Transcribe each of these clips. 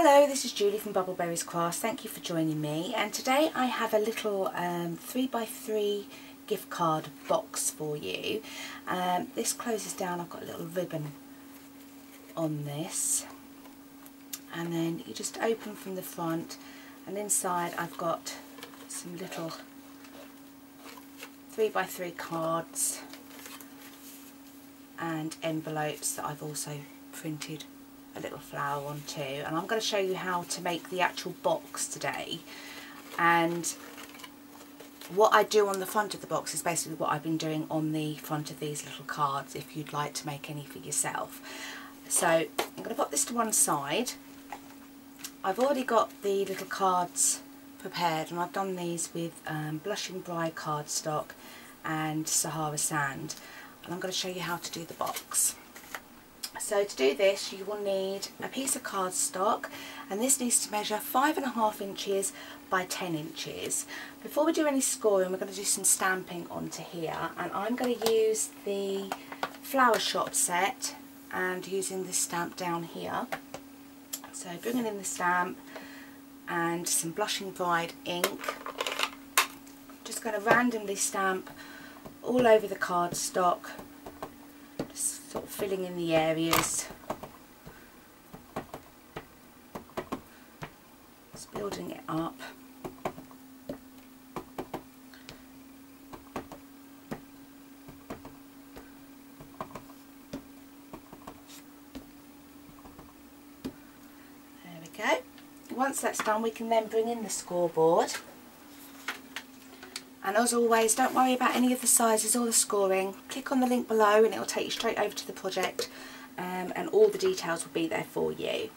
Hello, this is Julie from Bubbleberries Crafts. Thank you for joining me, and today I have a little 3x3 gift card box for you. This closes down. I've got a little ribbon on this, and then you just open from the front, and inside I've got some little 3x3 cards and envelopes that I've also printed a little flower on too, and I'm going to show you how to make the actual box today. And what I do on the front of the box is basically what I've been doing on the front of these little cards, if you'd like to make any for yourself. So I'm going to put this to one side. I've already got the little cards prepared, and I've done these with Blushing Bride cardstock and Sahara sand, and I'm going to show you how to do the box. So to do this, you will need a piece of cardstock, and this needs to measure 5.5 inches by 10 inches. Before we do any scoring, we're going to do some stamping onto here, and I'm going to use the Flower Shop set and using this stamp down here. So bringing in the stamp and some Blushing Bride ink. Just going to randomly stamp all over the cardstock, sort of filling in the areas, just building it up. There we go. Once that's done, we can then bring in the scoreboard. And as always, don't worry about any of the sizes or the scoring. Click on the link below and it will take you straight over to the project, and all the details will be there for you.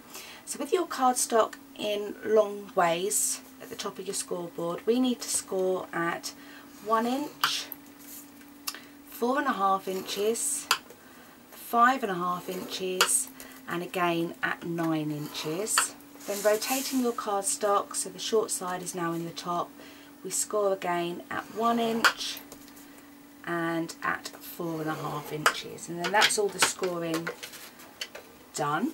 So with your cardstock in long ways at the top of your scoreboard, we need to score at 1 inch, 4.5 inches, 5.5 inches, and again at 9 inches. Then rotating your cardstock so the short side is now in the top, we score again at 1 inch and at 4.5 inches, and then that's all the scoring done.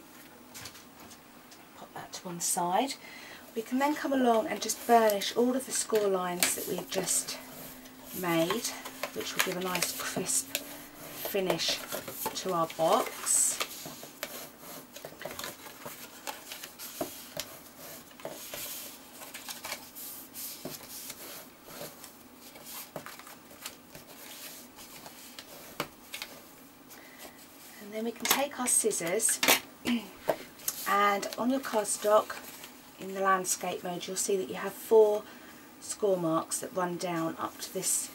Pop that to one side. We can then come along and just burnish all of the score lines that we've just made, which will give a nice crisp finish to our box. And then we can take our scissors, and on your cardstock in the landscape mode, you'll see that you have 4 score marks that run down up to this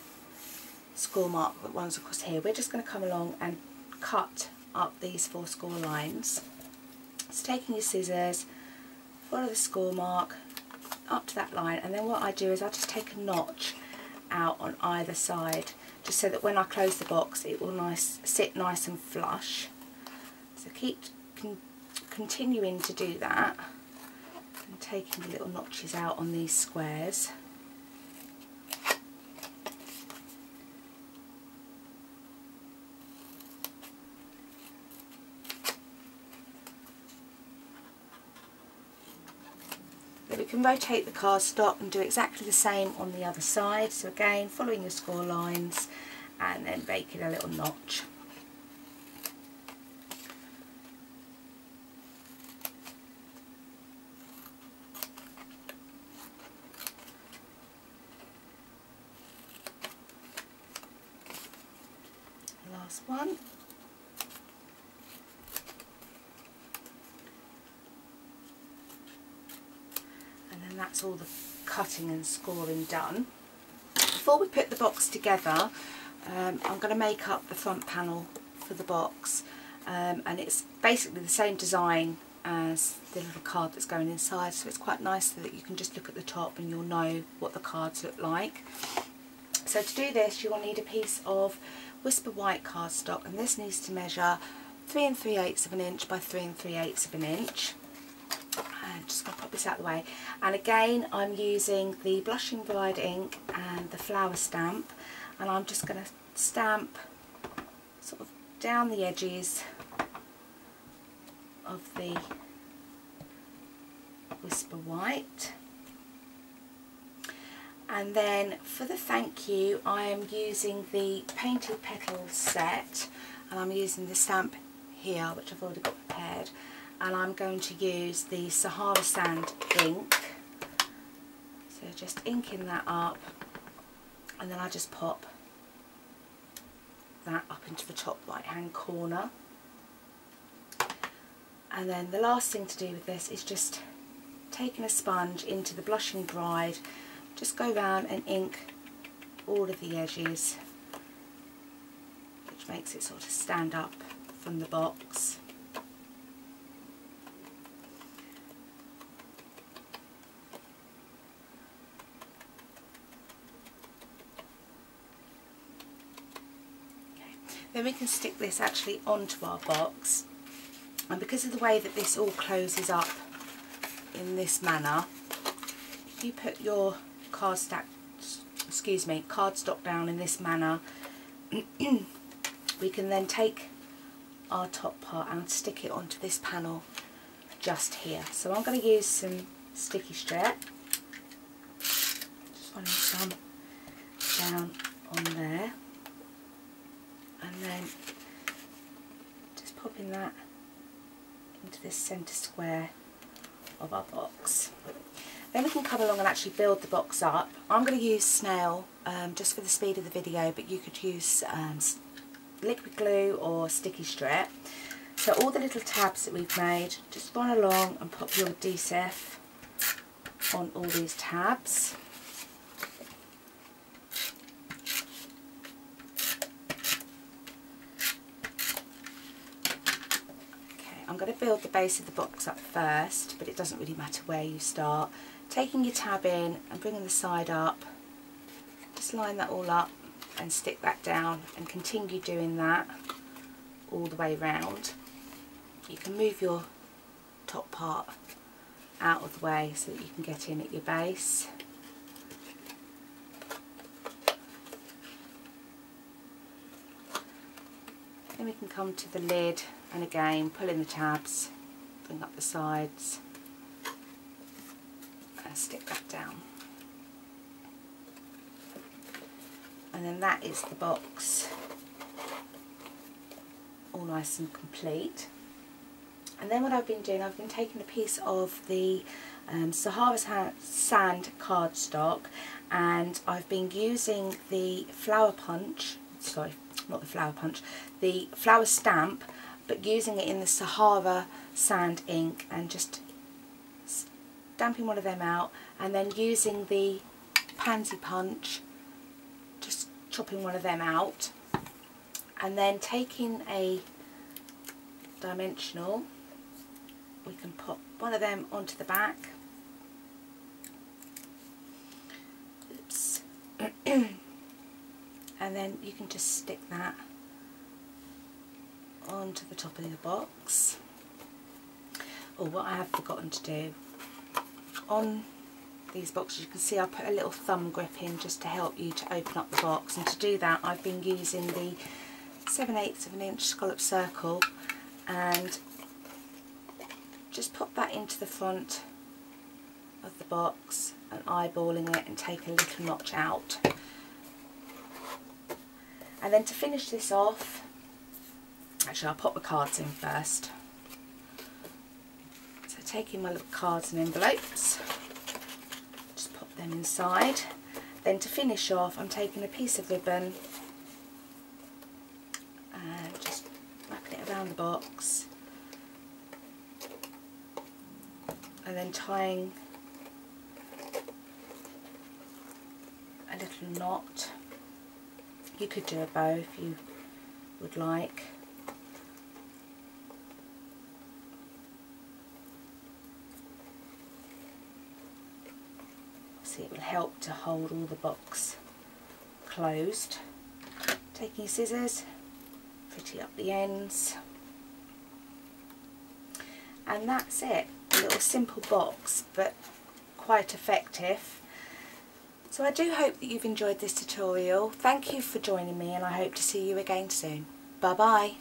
score mark that runs across here. We're just going to come along and cut up these 4 score lines. So taking your scissors, follow the score mark up to that line, and then what I do is I just take a notch out on either side, just so that when I close the box it will sit nice and flush. So keep continuing to do that and taking the little notches out on these squares. Then we can rotate the cardstock and do exactly the same on the other side. So again, following your score lines and then making a little notch. Last one. And then that's all the cutting and scoring done. Before we put the box together, I'm going to make up the front panel for the box, and it's basically the same design as the little card that's going inside, so it's quite nice that you can just look at the top and you'll know what the cards look like. So to do this, you will need a piece of Whisper White cardstock, and this needs to measure 3 3/8 of an inch by 3 3/8 of an inch. I'm just going to pop this out of the way, and again I'm using the Blushing Bride ink and the flower stamp, and I'm just going to stamp sort of down the edges of the Whisper White. And then for the thank you, I am using the Painted Petals set, and I'm using the stamp here, which I've already got prepared, and I'm going to use the Sahara Sand ink. So just inking that up, and then I just pop that up into the top right hand corner. And then the last thing to do with this is just taking a sponge into the Blushing Bride, just go around and ink all of the edges, which makes it sort of stand up from the box. Then we can stick this actually onto our box, and because of the way that this all closes up in this manner, if you put your cardstock down in this manner, we can then take our top part and stick it onto this panel just here. So I'm going to use some sticky strip, just running some down on there, and then just popping that into this centre square of our box. Then we can come along and actually build the box up. I'm going to use snail just for the speed of the video, but you could use liquid glue or sticky strip. So all the little tabs that we've made, just run along and pop your adhesive on all these tabs. I'm going to build the base of the box up first, but it doesn't really matter where you start. Taking your tab in and bringing the side up, just line that all up and stick that down, and continue doing that all the way round. You can move your top part out of the way so that you can get in at your base. Then we can come to the lid, and again pull in the tabs, bring up the sides and stick that down. And then that is the box all nice and complete. And then what I've been doing, I've been taking a piece of the Sahara Sand cardstock, and I've been using the flower punch, sorry, not the flower punch, the flower stamp, but using it in the Sahara Sand ink, and just stamping one of them out, and then using the pansy punch, just chopping one of them out, and then taking a dimensional, we can pop one of them onto the back. Oops. And then you can just stick that onto the top of the box. Or what I have forgotten to do, on these boxes you can see I put a little thumb grip in just to help you to open up the box, and to do that I've been using the 7/8 of an inch scallop circle, and just pop that into the front of the box and eyeballing it and take a little notch out. And then to finish this off, actually I'll pop the cards in first. So taking my little cards and envelopes, just pop them inside. Then to finish off, I'm taking a piece of ribbon and just wrapping it around the box, and then tying a little knot. You could do a bow if you would like. See, it will help to hold all the box closed. Taking scissors, pretty up the ends, and that's it. A little simple box, but quite effective. So I do hope that you've enjoyed this tutorial. Thank you for joining me, and I hope to see you again soon. Bye bye.